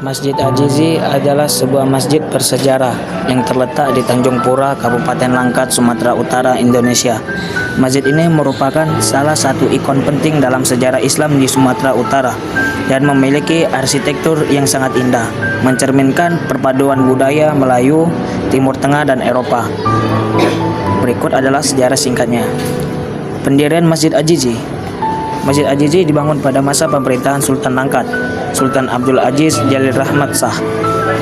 Masjid Ajizi adalah sebuah masjid bersejarah yang terletak di Tanjung Pura, Kabupaten Langkat, Sumatera Utara, Indonesia. Masjid ini merupakan salah satu ikon penting dalam sejarah Islam di Sumatera Utara dan memiliki arsitektur yang sangat indah, mencerminkan perpaduan budaya Melayu, Timur Tengah, dan Eropa. Berikut adalah sejarah singkatnya. Pendirian Masjid Ajizi. Masjid Ajizi dibangun pada masa pemerintahan Sultan Langkat, Sultan Abdul Aziz Jalil Rahmat Shah,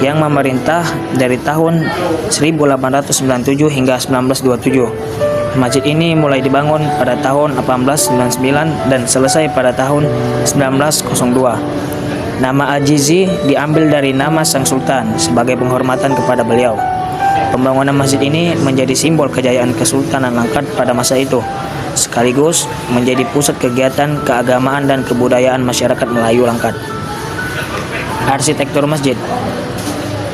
yang memerintah dari tahun 1897 hingga 1927. Masjid ini mulai dibangun pada tahun 1899 dan selesai pada tahun 1902. Nama Ajizi diambil dari nama sang sultan sebagai penghormatan kepada beliau. Pembangunan masjid ini menjadi simbol kejayaan Kesultanan Langkat pada masa itu, sekaligus menjadi pusat kegiatan keagamaan dan kebudayaan masyarakat Melayu Langkat. Arsitektur masjid.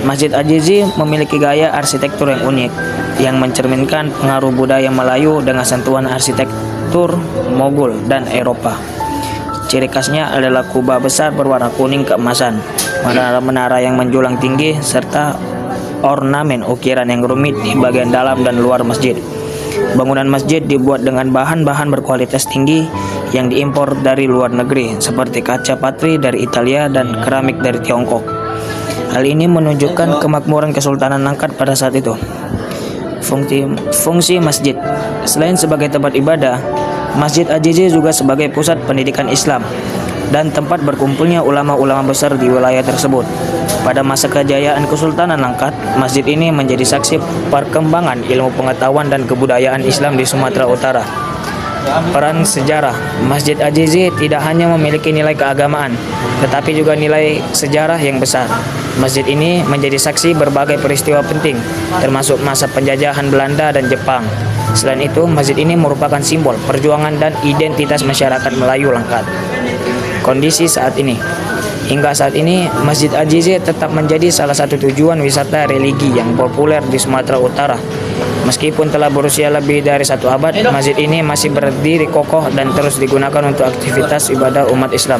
Masjid Ajizi memiliki gaya arsitektur yang unik, yang mencerminkan pengaruh budaya Melayu dengan sentuhan arsitektur Mogul dan Eropa. Ciri khasnya adalah kubah besar berwarna kuning keemasan, menara-menara yang menjulang tinggi, serta ornamen ukiran yang rumit di bagian dalam dan luar masjid. Bangunan masjid dibuat dengan bahan-bahan berkualitas tinggi yang diimpor dari luar negeri, seperti kaca patri dari Italia dan keramik dari Tiongkok. Hal ini menunjukkan kemakmuran Kesultanan Langkat pada saat itu. Fungsi masjid. Selain sebagai tempat ibadah, Masjid Ajizi juga sebagai pusat pendidikan Islam dan tempat berkumpulnya ulama-ulama besar di wilayah tersebut. Pada masa kejayaan Kesultanan Langkat, masjid ini menjadi saksi perkembangan ilmu pengetahuan dan kebudayaan Islam di Sumatera Utara. Peran sejarah. Masjid Ajizi tidak hanya memiliki nilai keagamaan, tetapi juga nilai sejarah yang besar. Masjid ini menjadi saksi berbagai peristiwa penting, termasuk masa penjajahan Belanda dan Jepang. Selain itu, masjid ini merupakan simbol perjuangan dan identitas masyarakat Melayu Langkat. Kondisi saat ini. Hingga saat ini, Masjid Ajizi tetap menjadi salah satu tujuan wisata religi yang populer di Sumatera Utara. Meskipun telah berusia lebih dari 1 abad, masjid ini masih berdiri kokoh dan terus digunakan untuk aktivitas ibadah umat Islam.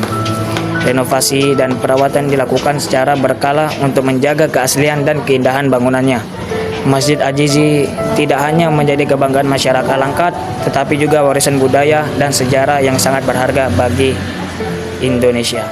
Renovasi dan perawatan dilakukan secara berkala untuk menjaga keaslian dan keindahan bangunannya. Masjid Ajizi tidak hanya menjadi kebanggaan masyarakat Langkat, tetapi juga warisan budaya dan sejarah yang sangat berharga bagi Indonesia.